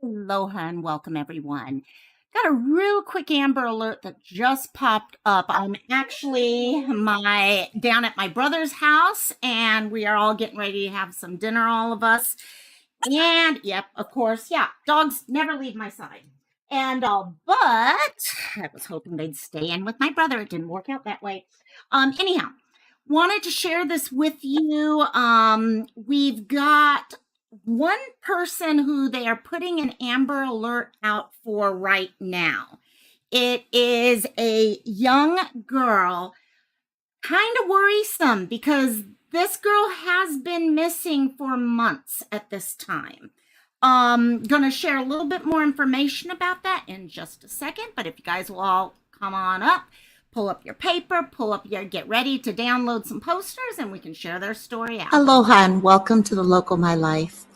Aloha and welcome everyone. Got a real quick Amber Alert that just popped up. I'm actually my down at my brother's house and we are all getting ready to have some dinner, all of us. And yep, of course, yeah, dogs never leave my side. And but I was hoping they'd stay in with my brother. It didn't work out that way. Anyhow, wanted to share this with you. We've got one person who they are putting an Amber Alert out for right now. It is a young girl, kind of worrisome because this girl has been missing for months at this time. Gonna share a little bit more information about that in just a second, but if you guys will all come on up, pull up your paper, get ready to download some posters, and we can share their story out. Aloha and welcome to the Local My Life.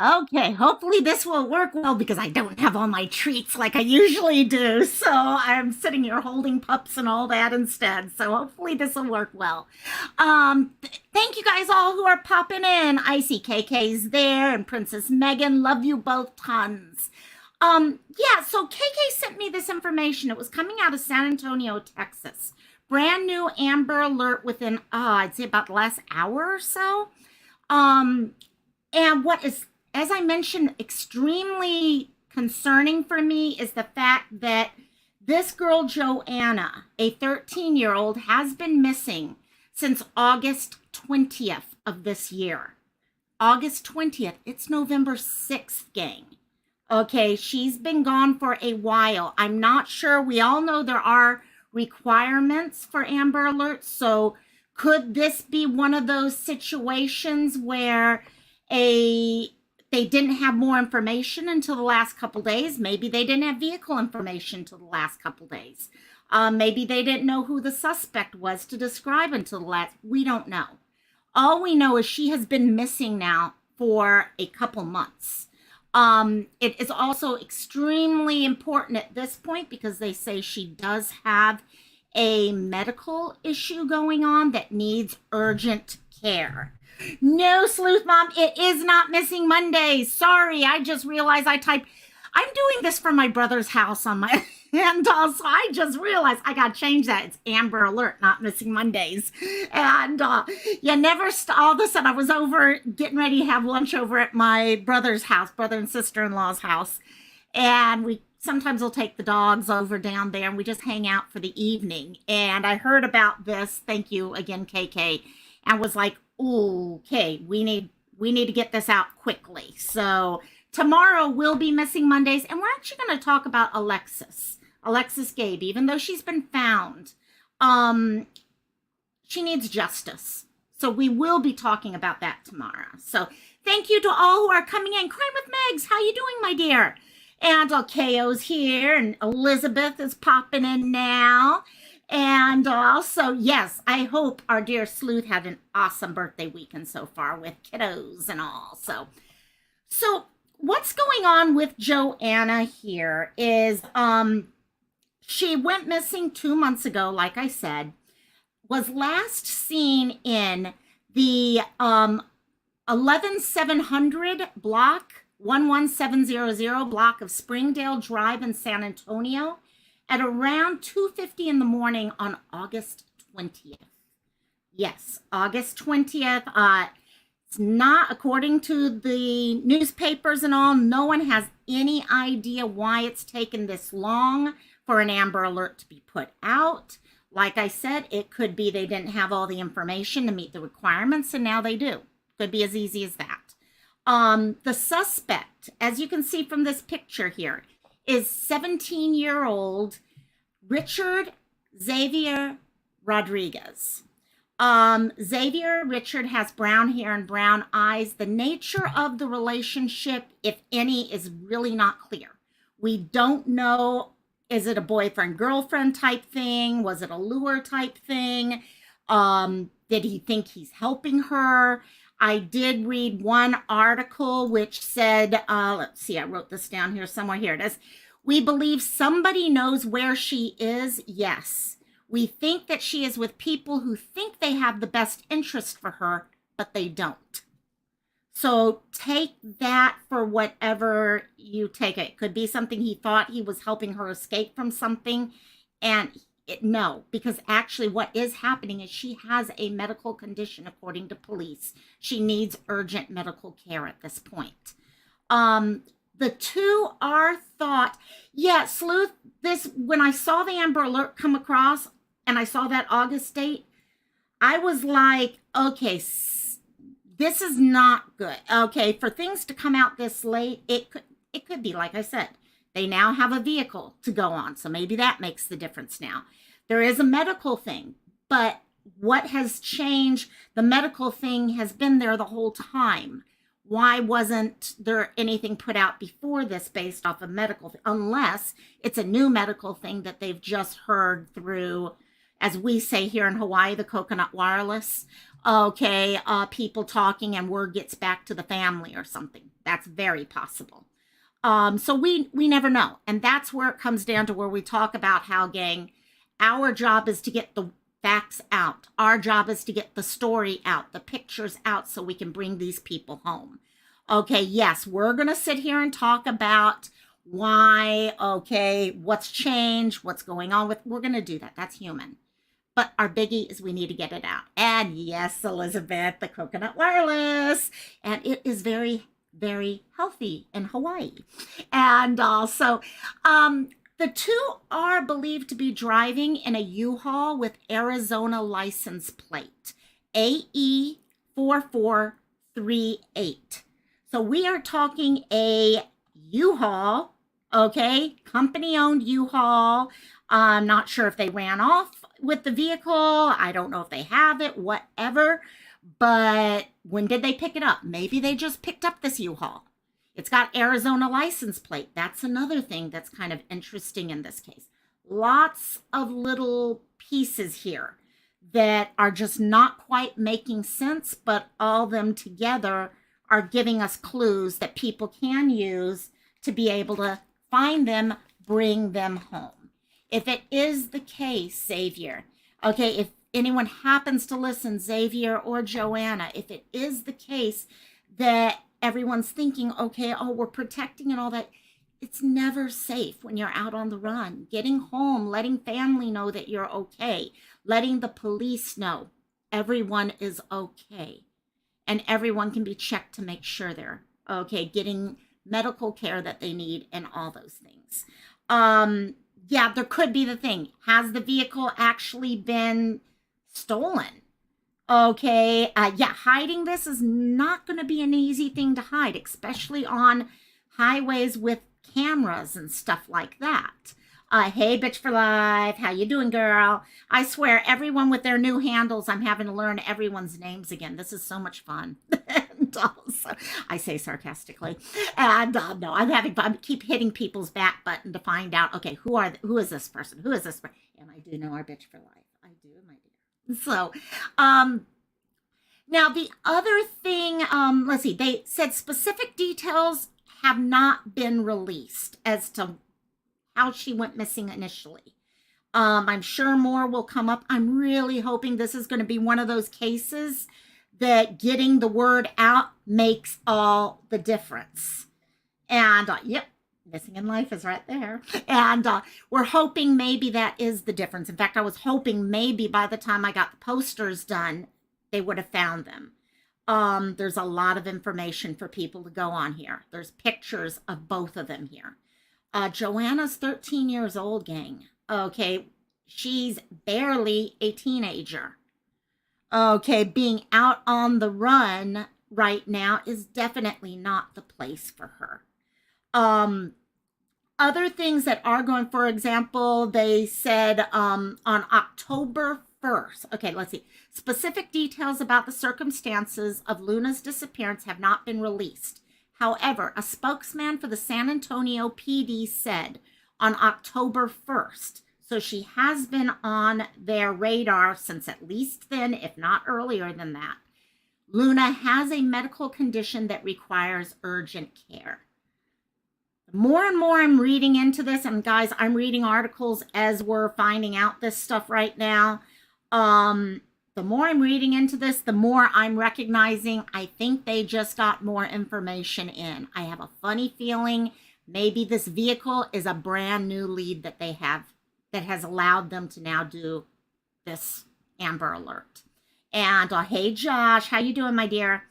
Okay, hopefully this will work well because I don't have all my treats like I usually do. So I'm sitting here holding pups and all that instead. So hopefully this will work well. Thank you guys all who are popping in. I see KK's there and Princess Megan. Love you both tons. Yeah, so KK sent me this information. It was coming out of San Antonio, Texas. Brand new Amber Alert within, I'd say about the last hour or so. And what is, as I mentioned, extremely concerning for me is the fact that this girl, Joanna, a 13-year-old, has been missing since August 20th of this year. August 20th. It's November 6th, gang. Okay, she's been gone for a while. I'm not sure. We all know there are requirements for Amber Alerts. So could this be one of those situations where they didn't have more information until the last couple days? Maybe they didn't have vehicle information until the last couple days. Maybe they didn't know who the suspect was to describe until the last. We don't know. All we know is she has been missing now for a couple months. It is also extremely important at this point because they say she does have a medical issue going on that needs urgent care. No, Sleuth Mom, it is not Missing Mondays. Sorry, I just realized I'm doing this from my brother's house on my and so I just realized I got to change that. It's Amber Alert, not Missing Mondays. And you never, all of a sudden I was over getting ready to have lunch over at my brother's house, brother and sister-in-law's house. And we sometimes will take the dogs over down there and we just hang out for the evening. And I heard about this, thank you again, KK, and was like, okay, we need to get this out quickly. So tomorrow will be Missing Mondays, and we're actually going to talk about Alexis Gabe. Even though she's been found, she needs justice. So we will be talking about that tomorrow. So thank you to all who are coming in. Crime with Megs, how you doing, my dear? And KO's here, and Elizabeth is popping in now. And also, yes, I hope our dear Sleuth had an awesome birthday weekend so far with kiddos and all. So what's going on with Joanna here is she went missing 2 months ago, like I said, was last seen in the 11700 block, 11700 block of Springdale Drive in San Antonio at around 2:50 in the morning on August 20th. Yes, August 20th. It's not, according to the newspapers and all, no one has any idea why it's taken this long for an Amber Alert to be put out. Like I said, it could be they didn't have all the information to meet the requirements, and now they do. Could be as easy as that. The suspect, as you can see from this picture here, is 17-year-old Richard Xavier Rodriguez. Xavier Richard has brown hair and brown eyes. The nature of the relationship, if any, is really not clear. We don't know, is it a boyfriend-girlfriend type thing? Was it a lure type thing? Did he think he's helping her? I did read one article which said, let's see, I wrote this down here somewhere. Here it is. We believe somebody knows where she is. Yes. We think that she is with people who think they have the best interest for her, but they don't. So take that for whatever you take it. It could be something he thought he was helping her escape from something. And no, because actually what is happening is she has a medical condition, according to police. She needs urgent medical care at this point. The two are thought, yeah, Sleuth, this, when I saw the Amber Alert come across and I saw that August date, I was like, okay, this is not good. Okay, for things to come out this late, it could be, like I said, they now have a vehicle to go on. So maybe that makes the difference now. There is a medical thing, but what has changed? The medical thing has been there the whole time. Why wasn't there anything put out before this based off of medical thing? Unless it's a new medical thing that they've just heard through, as we say here in Hawaii, the coconut wireless. Okay, people talking and word gets back to the family or something. That's very possible. So we never know. And that's where it comes down to where we talk about how, gang, our job is to get the facts out. Our job is to get the story out, the pictures out, so we can bring these people home. Okay, yes, we're going to sit here and talk about why, okay, what's changed, what's going on with, we're going to do that. That's human. But our biggie is we need to get it out. And yes, Elizabeth, the coconut wireless. And it is very, very healthy in Hawaii. And also, the two are believed to be driving in a Uhaul with Arizona license plate, AE4438. So we are talking a Uhaul, okay, company-owned Uhaul. I'm not sure if they ran off with the vehicle. I don't know if they have it, whatever. But when did they pick it up? Maybe they just picked up this U-Haul. It's got Arizona license plate. That's another thing that's kind of interesting in this case. Lots of little pieces here that are just not quite making sense, but all of them together are giving us clues that people can use to be able to find them, bring them home. If it is the case, Xavier, okay, if anyone happens to listen, Xavier or Joanna, if it is the case that everyone's thinking, okay, oh, we're protecting and all that, it's never safe when you're out on the run. Getting home, letting family know that you're okay, letting the police know everyone is okay, and everyone can be checked to make sure they're okay, getting medical care that they need and all those things. Yeah, there could be the thing. Has the vehicle actually been stolen? Okay, yeah, hiding this is not going to be an easy thing to hide, especially on highways with cameras and stuff like that. Hey, bitch for life, how you doing, girl? I swear, everyone with their new handles, I'm having to learn everyone's names again. This is so much fun. And also, I say sarcastically. And no, I'm having fun. I keep hitting people's back button to find out, okay, who is this person? Who is this person? And I do know our bitch for life. I do, my dear. So, now the other thing, let's see, they said specific details have not been released as to how she went missing initially. I'm sure more will come up. I'm really hoping this is going to be one of those cases that getting the word out makes all the difference. And yep, missing in life is right there. And we're hoping maybe that is the difference. In fact, I was hoping maybe by the time I got the posters done, they would have found them. There's a lot of information for people to go on here. There's pictures of both of them here. Joanna's 13 years old, gang. Okay, she's barely a teenager. Okay, being out on the run right now is definitely not the place for her. Other things that are going, for example, they said on October 1st. Okay, let's see. Specific details about the circumstances of Luna's disappearance have not been released. However, a spokesman for the San Antonio PD said on October 1st, so she has been on their radar since at least then, if not earlier than that. Luna has a medical condition that requires urgent care. more and more I'm reading into this, and guys, I'm reading articles as we're finding out this stuff right now. The more I'm reading into this, the more I'm recognizing I think they just got more information in. I have a funny feeling maybe this vehicle is a brand new lead that they have that has allowed them to now do this Amber Alert. And hey Josh, how you doing, my dear?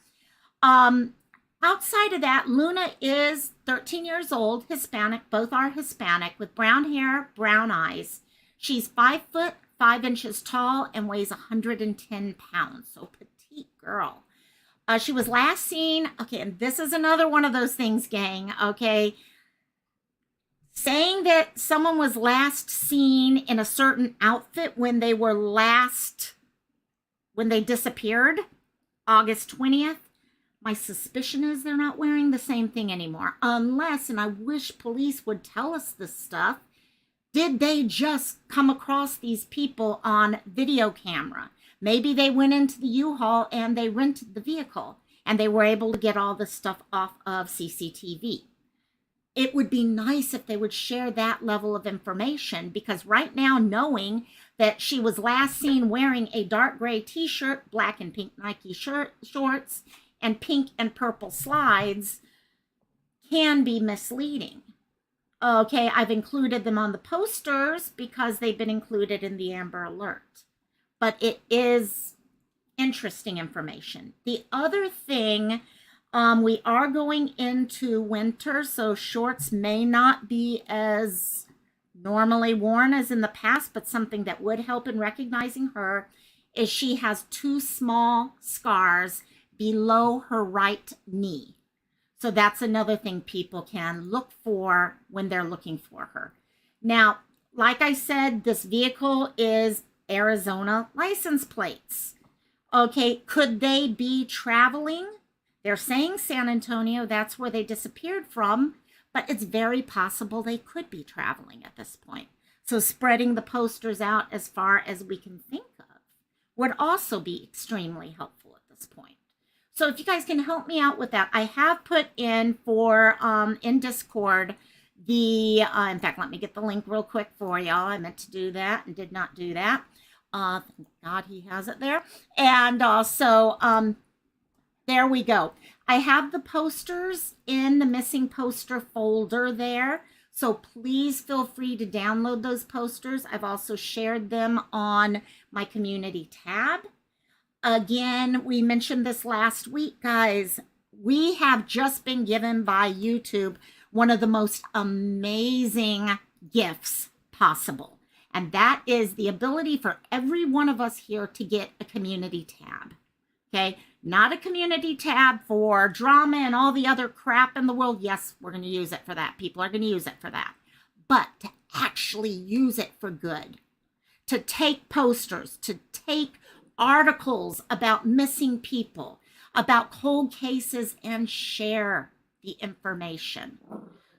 Um, Outside of that, Luna is 13 years old, Hispanic. Both are Hispanic with brown hair, brown eyes. She's 5 foot 5 inches tall and weighs 110 pounds. So petite girl. She was last seen. Okay, and this is another one of those things, gang. Okay, saying that someone was last seen in a certain outfit when they disappeared, August 20th. My suspicion is they're not wearing the same thing anymore. Unless, and I wish police would tell us this stuff, did they just come across these people on video camera? Maybe they went into the Uhaul and they rented the vehicle and they were able to get all this stuff off of CCTV. It would be nice if they would share that level of information, because right now, knowing that she was last seen wearing a dark gray t-shirt, black and pink Nike shorts, and pink and purple slides can be misleading. Okay, I've included them on the posters because they've been included in the Amber Alert. But it is interesting information. The other thing, we are going into winter, so shorts may not be as normally worn as in the past, but something that would help in recognizing her is she has 2 small scars below her right knee. So that's another thing people can look for when they're looking for her. Now, like I said, this vehicle is Arizona license plates. Okay, could they be traveling? They're saying San Antonio, that's where they disappeared from, but it's very possible they could be traveling at this point. So spreading the posters out as far as we can think of would also be extremely helpful at this point. So if you guys can help me out with that, I have put in for in Discord the in fact, let me get the link real quick for y'all. I meant to do that and did not do that. Thank God he has it there. And also there we go. I have the posters in the missing poster folder there. So please feel free to download those posters. I've also shared them on my community tab. Again, we mentioned this last week, guys. We have just been given by YouTube one of the most amazing gifts possible. And that is the ability for every one of us here to get a community tab. Okay, not a community tab for drama and all the other crap in the world. Yes, we're going to use it for that. People are going to use it for that. But to actually use it for good, to take posters, to take articles about missing people, about cold cases, and share the information.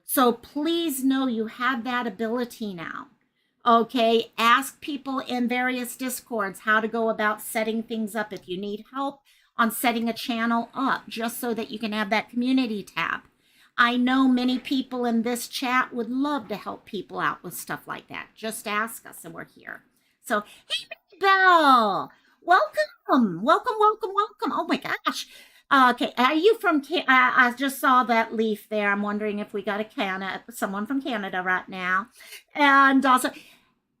So please know you have that ability now. Okay, ask people in various Discords how to go about setting things up if you need help on setting a channel up, just so that you can have that community tab. I know many people in this chat would love to help people out with stuff like that. Just ask us and we're here. So, hey, Belle, welcome, welcome, welcome, welcome. Oh my gosh. Okay, are you from I just saw that leaf there. I'm wondering if we got someone from Canada right now. And also,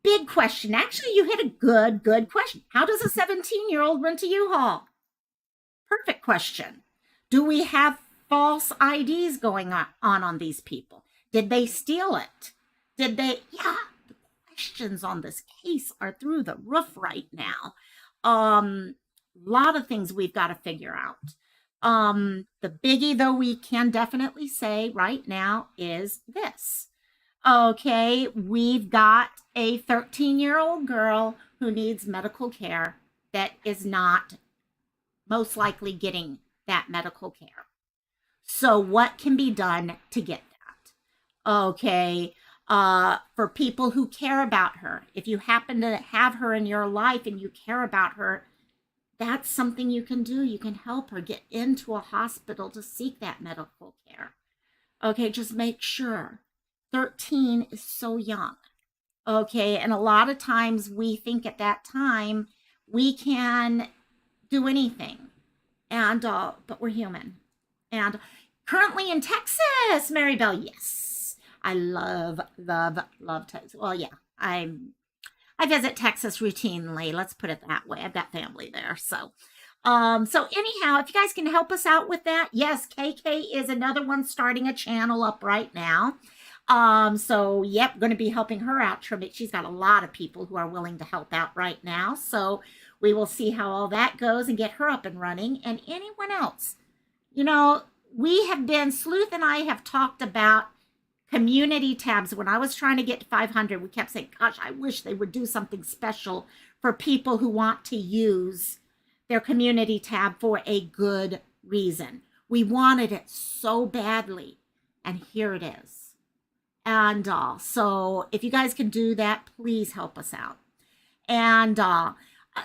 big question. Actually, you hit a good question. How does a 17-year-old rent a U-Haul? Perfect question. Do we have false IDs going on these people? Did they steal it? Did they? Yeah, the questions on this case are through the roof right now. Lot of things we've got to figure out. The biggie, though, we can definitely say right now is this. Okay, we've got a 13-year-old girl who needs medical care that is not most likely getting that medical care. So what can be done to get that? Okay, for people who care about her, if you happen to have her in your life and you care about her, that's something you can do. You can help her get into a hospital to seek that medical care. Okay, just make sure. 13 is so young. Okay, and a lot of times we think at that time we can do anything, and but we're human. And currently in Texas, Mary Bell, yes, I love Texas. Well, yeah, I visit Texas routinely. Let's put it that way. I've got family there, so. So anyhow, if you guys can help us out with that, yes, KK is another one starting a channel up right now. So yep, going to be helping her out. She's got a lot of people who are willing to help out right now. So we will see how all that goes and get her up and running. And anyone else, you know, Sleuth and I have talked about community tabs. When I was trying to get to 500, we kept saying, gosh, I wish they would do something special for people who want to use their community tab for a good reason. We wanted it so badly, and here it is. And so if you guys can do that, please help us out. And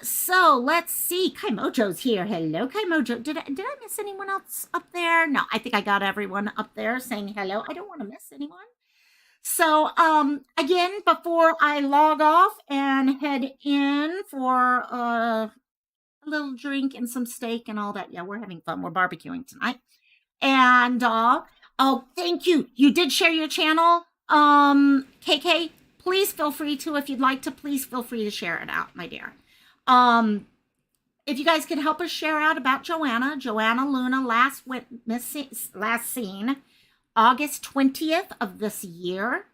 so let's see. Kai Mojo's here. Hello, Kai Mojo. Did I miss anyone else up there? No, I think I got everyone up there saying hello. I don't want to miss anyone. So again, before I log off and head in for a little drink and some steak and all that. Yeah, we're having fun. We're barbecuing tonight. And oh, thank you. You did share your channel, KK. Please feel free to, if you'd like to, please feel free to share it out, my dear. If you guys could help us share out about Joanna Luna last seen August 20th of this year.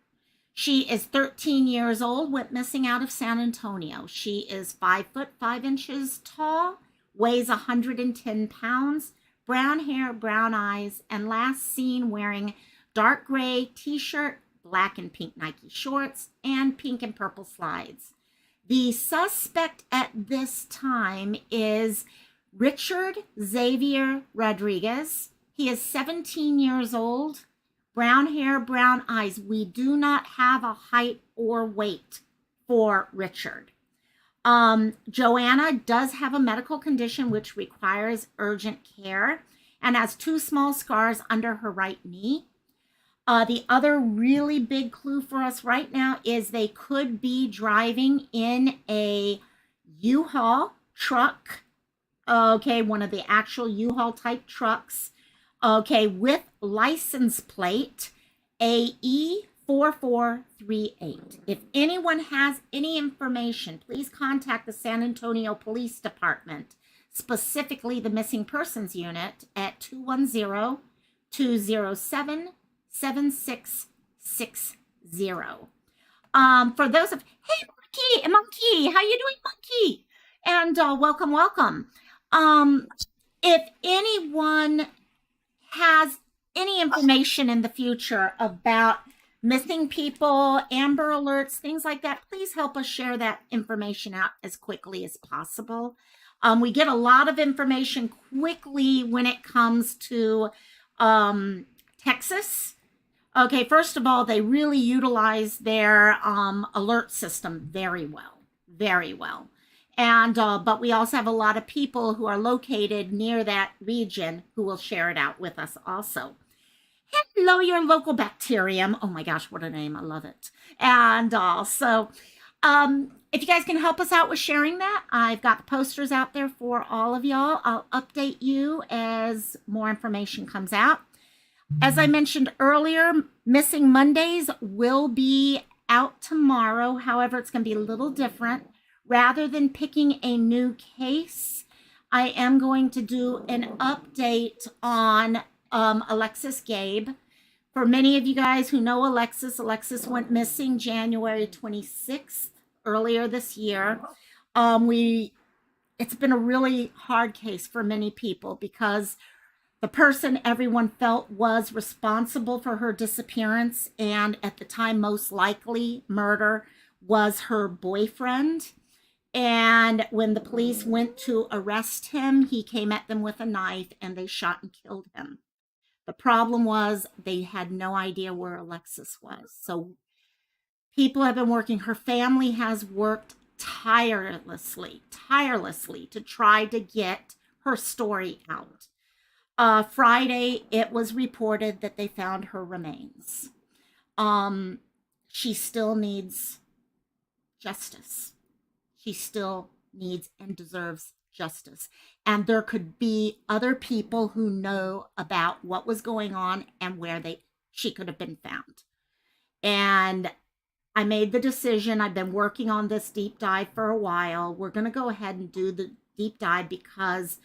She is 13 years old, went missing out of San Antonio. She is 5 foot 5 inches tall, weighs 110 pounds, brown hair, brown eyes, and last seen wearing dark gray t-shirt, black and pink Nike shorts, and pink and purple slides. The suspect at this time is Richard Xavier Rodriguez. He is 17 years old, brown hair, brown eyes. We do not have a height or weight for Richard. Joanna does have a medical condition which requires urgent care and has 2 small scars under her right knee. The other really big clue for us right now is they could be driving in a Uhaul truck. Okay, one of the actual Uhaul type trucks. Okay, with license plate AE4438. If anyone has any information, please contact the San Antonio Police Department, specifically the Missing Persons Unit at 210-207-7660. For those of, hey, Monkey, how you doing, Monkey? And welcome. If anyone has any information in the future about missing people, Amber Alerts, things like that, please help us share that information out as quickly as possible. We get a lot of information quickly when it comes to Texas. Okay, first of all, they really utilize their alert system very well. And but we also have a lot of people who are located near that region who will share it out with us also. Hello, your local bacterium. Oh my gosh, what a name. I love it. And also, if you guys can help us out with sharing that, I've got the posters out there for all of y'all. I'll update you as more information comes out. As I mentioned earlier, Missing Mondays will be out tomorrow. However, it's going to be a little different. Rather than picking a new case, I am going to do an update on Alexis Gabe. For many of you guys who know Alexis went missing January 26th, earlier this year. It's been a really hard case for many people because the person everyone felt was responsible for her disappearance and at the time most likely murder was her boyfriend. And when the police went to arrest him, he came at them with a knife and they shot and killed him. The problem was they had no idea where Alexis was. So people have been working, her family has worked tirelessly to try to get her story out. Friday, it was reported that they found her remains. Um, she still needs justice. She still needs and deserves justice. And there could be other people who know about what was going on and where she could have been found. And I made the decision. I've been working on this deep dive for a while. We're going to go ahead and do the deep dive because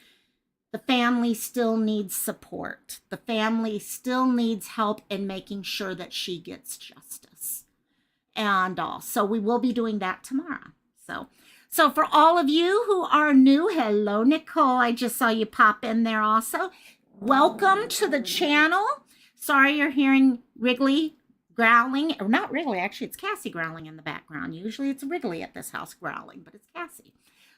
the family still needs support. The family still needs help in making sure that she gets justice. And so we will be doing that tomorrow. So for all of you who are new, hello, Nicole. I just saw you pop in there also. Welcome to the channel. Sorry you're hearing Wrigley growling, or not Wrigley, actually, it's Cassie growling in the background. Usually it's Wrigley at this house growling, but it's Cassie.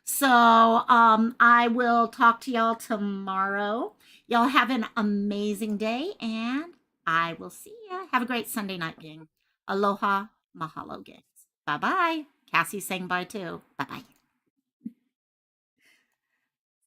So I will talk to y'all tomorrow. Y'all have an amazing day, and I will see ya. Have a great Sunday night, gang. Aloha, mahalo, gangs. Bye-bye. Cassie saying bye, too. Bye-bye.